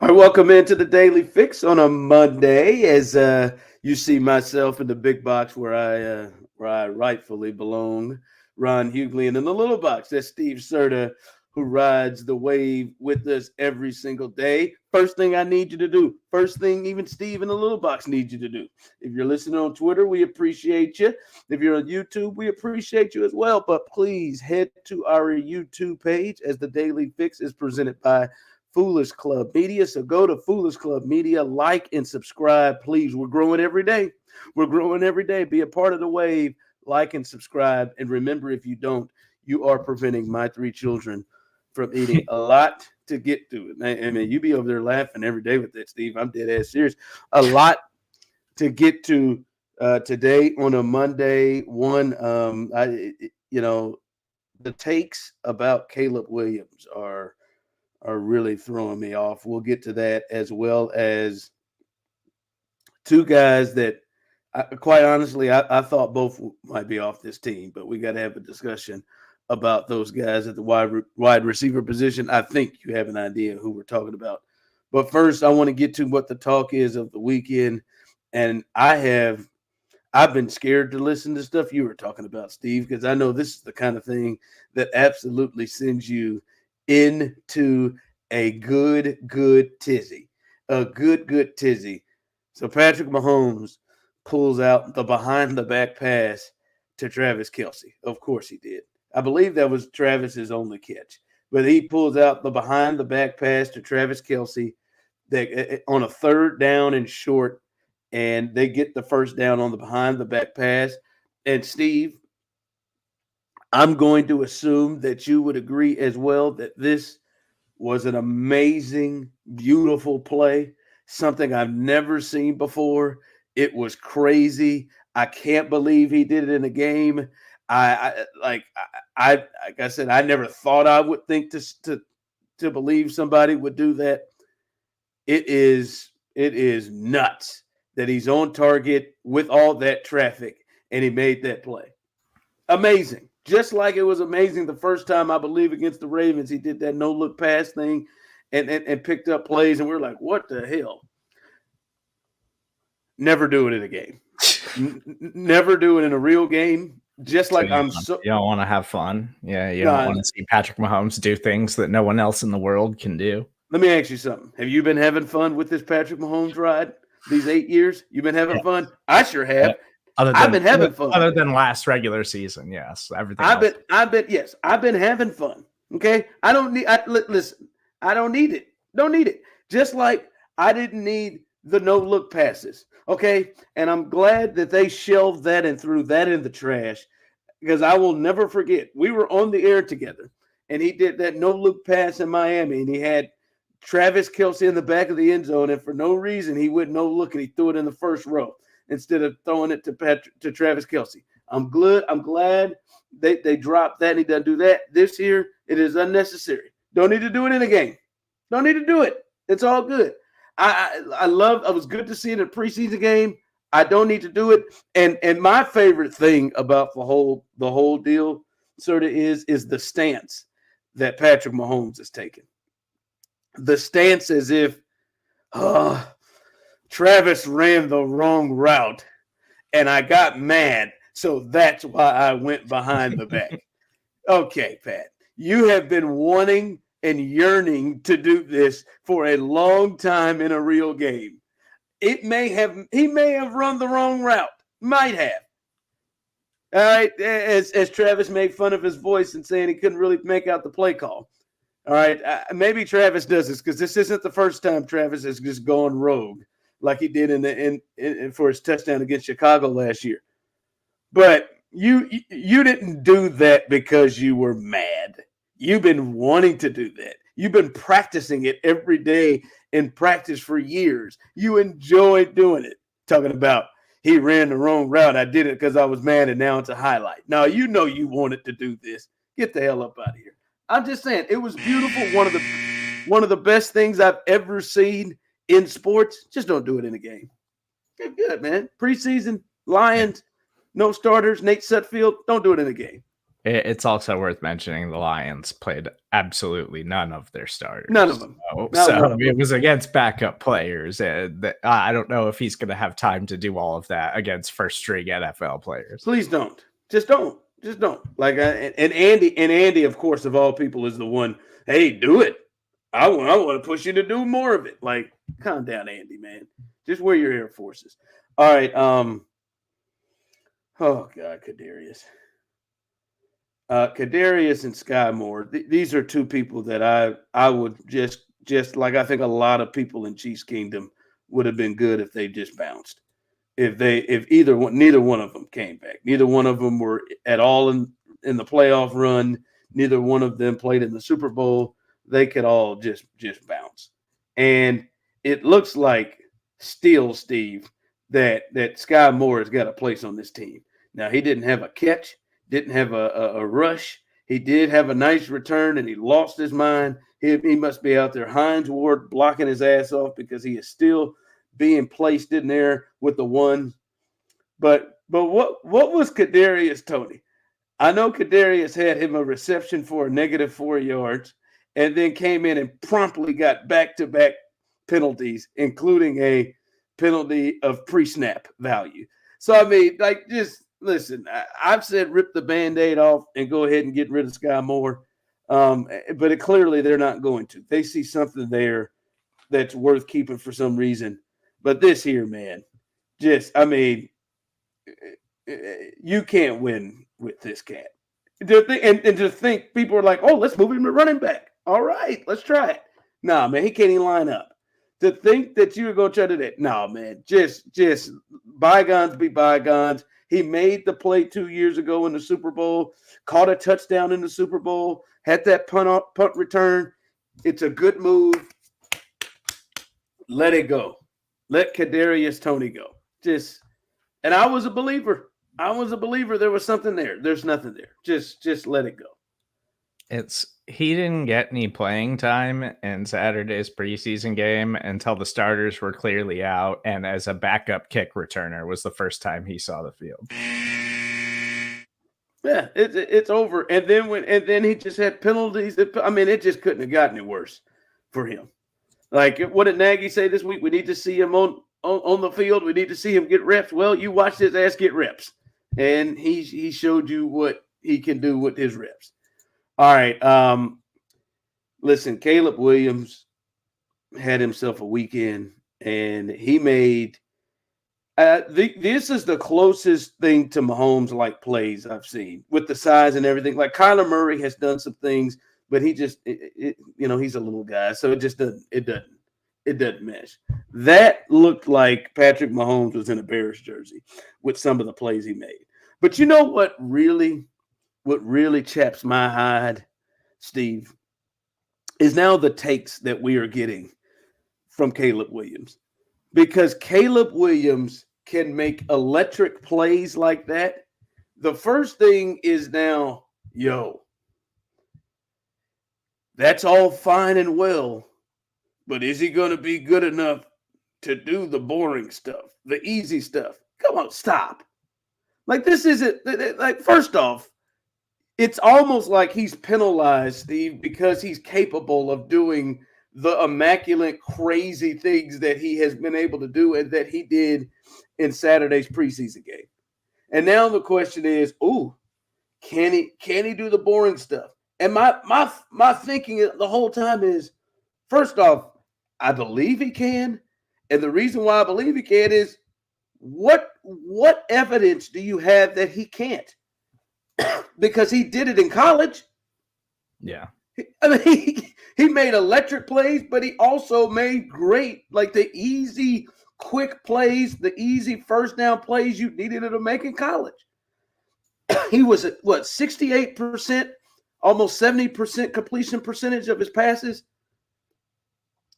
right, welcome into the Daily Fix on a Monday. As you see myself in the big box where I rightfully belong, Ron Hughley, and in the little box that's Steve Serta, who rides the wave with us every single day. First thing I need you to do, first thing even Steve in the little box needs you to do. If you're listening on Twitter, we appreciate you. If you're on YouTube, we appreciate you as well. But please head to our YouTube page as the Daily Fix is presented by Foolish Club Media. So go to Foolish Club Media, like and subscribe, please. We're growing every day. We're growing every day. Be a part of the wave. Like and subscribe. And remember, if you don't, you are preventing my three children from eating a lot to get to it. I mean, you be over there laughing every day with that, Steve. I'm dead ass serious. A lot to get to today on a Monday. The takes about Caleb Williams are really throwing me off. We'll get to that, as well as two guys that, quite honestly, I thought both might be off this team, but we got to have a discussion about those guys at the wide receiver position. I think you have an idea who we're talking about. But first, I want to get to what the talk is of the weekend. And I've been scared to listen to stuff you were talking about, Steve, because I know this is the kind of thing that absolutely sends you into a good tizzy. A good tizzy. So Patrick Mahomes pulls out the behind-the-back pass to Travis Kelce. Of course he did. I believe that was Travis's only catch. But he pulls out the behind-the-back pass to Travis Kelce on a third down and short, and they get the first down on the behind-the-back pass. And, Steve, I'm going to assume that you would agree as well that this was an amazing, beautiful play, something I've never seen before. It was crazy. I can't believe he did it in a game. Like I said, I never thought I would think to believe somebody would do that. It is nuts that he's on target with all that traffic and he made that play. Amazing. Just like it was amazing the first time, I believe, against the Ravens, he did that no-look pass thing and picked up plays, and we're like, what the hell? Never do it in a game. Never do it in a real game. Just like you don't want to have fun. Yeah, you don't want to see Patrick Mahomes do things that no one else in the world can do. Let me ask you something. Have you been having fun with this Patrick Mahomes ride these 8 years? You've been having fun? I sure have. I've been having fun. Other than last regular season, yes. Everything. I've been having fun. Okay? Listen, I don't need it. Don't need it. Just like I didn't need the no-look passes. Okay? And I'm glad that they shelved that and threw that in the trash, because I will never forget. We were on the air together, and he did that no-look pass in Miami, and he had Travis Kelce in the back of the end zone, and for no reason he wouldn't no-look, and he threw it in the first row instead of throwing it to Travis Kelce. I'm glad they dropped that and he doesn't do that. This year, it is unnecessary. Don't need to do it in a game. Don't need to do it. It's all good. I was good to see it in a preseason game. I don't need to do it. And my favorite thing about the whole deal sort of is the stance that Patrick Mahomes is taking. The stance as if Travis ran the wrong route and I got mad, so that's why I went behind the back. Okay, Pat, you have been wanting and yearning to do this for a long time in a real game. He may have run the wrong route. Might have. All right, as Travis made fun of his voice and saying he couldn't really make out the play call. All right, maybe Travis does this because this isn't the first time Travis has just gone rogue like he did in for his touchdown against Chicago last year. But you didn't do that because you were mad. You've been wanting to do that. You've been practicing it every day in practice for years. You enjoyed doing it. Talking about he ran the wrong route. I did it because I was mad, and now it's a highlight. Now you know you wanted to do this. Get the hell up out of here. I'm just saying, it was beautiful. One of the best things I've ever seen in sports. Just don't do it in a game. Get good, man. Preseason, Lions, no starters, Nate Sutfield. Don't do it in a game. It's also worth mentioning the Lions played absolutely none of their starters. None of them. So it was against backup players. And I don't know if he's going to have time to do all of that against first-string NFL players. Please don't. Just don't. Just don't. Like, and Andy, of course, of all people, is the one. Hey, do it. I want to push you to do more of it. Like, calm down, Andy, man. Just wear your Air Forces. All right. Oh God, Kadarius. Kadarius and Skyy Moore. These are two people that I would just like. I think a lot of people in Chiefs Kingdom would have been good if they just bounced. If neither one of them came back, neither one of them were at all in the playoff run. Neither one of them played in the Super Bowl. They could all just bounce. And it looks like still, Steve, that Skyy Moore has got a place on this team. Now, he didn't have a catch, didn't have a rush. He did have a nice return, and he lost his mind. He must be out there Hines Ward blocking his ass off because he is still being placed in there with the one. But what was Kadarius Toney? I know Kadarius had him a reception for a -4 yards and then came in and promptly got back-to-back penalties, including a penalty of pre-snap value. So, I mean, like, just listen, I've said rip the Band-Aid off and go ahead and get rid of Skyy Moore. But clearly they're not going to. They see something there that's worth keeping for some reason. But this here, man, just, I mean, you can't win with this cat. And to think people are like, oh, let's move him to running back. All right, let's try it. Nah, man, he can't even line up. To think that you're going to try to do that. No, man, just bygones be bygones. He made the play 2 years ago in the Super Bowl, caught a touchdown in the Super Bowl, had that punt return. It's a good move. Let it go. Let Kadarius Toney go. And I was a believer. There was something there. There's nothing there. Just let it go. He didn't get any playing time in Saturday's preseason game until the starters were clearly out, and as a backup kick returner was the first time he saw the field. Yeah, it's over. And then he just had penalties. I mean, it just couldn't have gotten any worse for him. Like, what did Nagy say this week? We need to see him on the field. We need to see him get reps. Well, you watched his ass get reps, and he showed you what he can do with his reps. All right. Listen, Caleb Williams had himself a weekend, and he made this is the closest thing to Mahomes-like plays I've seen with the size and everything. Like, Kyler Murray has done some things, but he just, he's a little guy, so it doesn't mesh. That looked like Patrick Mahomes was in a Bears jersey with some of the plays he made. But you know what really chaps my hide, Steve, is now the takes that we are getting from Caleb Williams. Because Caleb Williams can make electric plays like that. The first thing is now, that's all fine and well, but is he going to be good enough to do the boring stuff, the easy stuff? Come on, stop. Like, this isn't, like, first off, it's almost like he's penalized, Steve, because he's capable of doing the immaculate, crazy things that he has been able to do and that he did in Saturday's preseason game. And now the question is, can he do the boring stuff? And my thinking the whole time is, first off, I believe he can. And the reason why I believe he can is, what evidence do you have that he can't? Because he did it in college. Yeah. I mean, he made electric plays, but he also made great, like, the easy, quick plays, the easy first down plays you needed him to make in college. He was at, 68%, almost 70% completion percentage of his passes.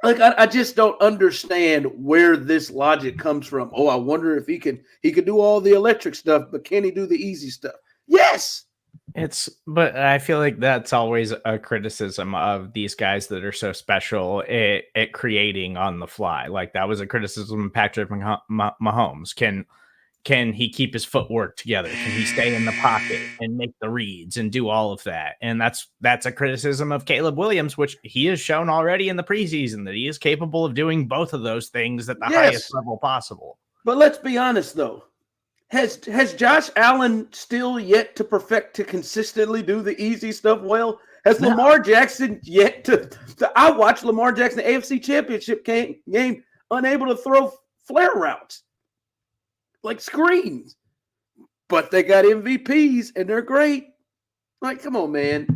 Like, I just don't understand where this logic comes from. Oh, I wonder if he could do all the electric stuff, but can he do the easy stuff? Yes. But I feel like that's always a criticism of these guys that are so special at creating on the fly. Like, that was a criticism of Patrick Mahomes. Can Can he keep his footwork together? Can he stay in the pocket and make the reads and do all of that? And that's a criticism of Caleb Williams, which he has shown already in the preseason that he is capable of doing both of those things at the highest level possible. But let's be honest, though. Has Josh Allen still yet to perfect to consistently do the easy stuff well? Has Lamar Jackson yet to I watched Lamar Jackson AFC Championship game unable to throw flare routes like screens, but they got MVPs and they're great. Like, come on, man!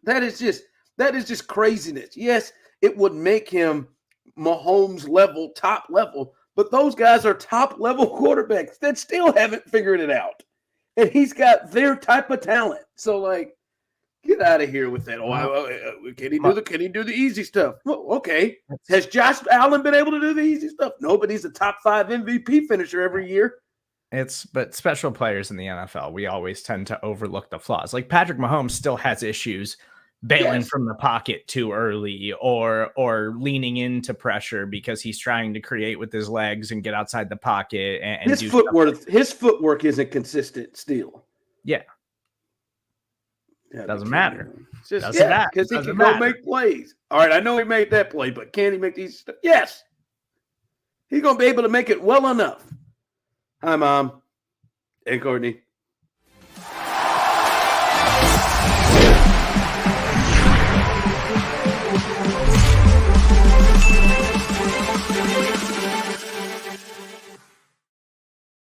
That is just craziness. Yes, it would make him Mahomes level, top level, but those guys are top level quarterbacks that still haven't figured it out, and he's got their type of talent. So, like, get out of here with that. Can he do the easy stuff? Well, okay. Has Josh Allen been able to do the easy stuff? No, but he's a top 5 MVP finisher every year. But special players in the NFL, we always tend to overlook the flaws. Like Patrick Mahomes still has issues bailing from the pocket too early or leaning into pressure because he's trying to create with his legs and get outside the pocket. And his footwork isn't consistent still. Yeah. Doesn't matter. Because he can go make plays. All right, I know he made that play, but can he make these? Yes. He's going to be able to make it well enough. Hi, Mom and Courtney.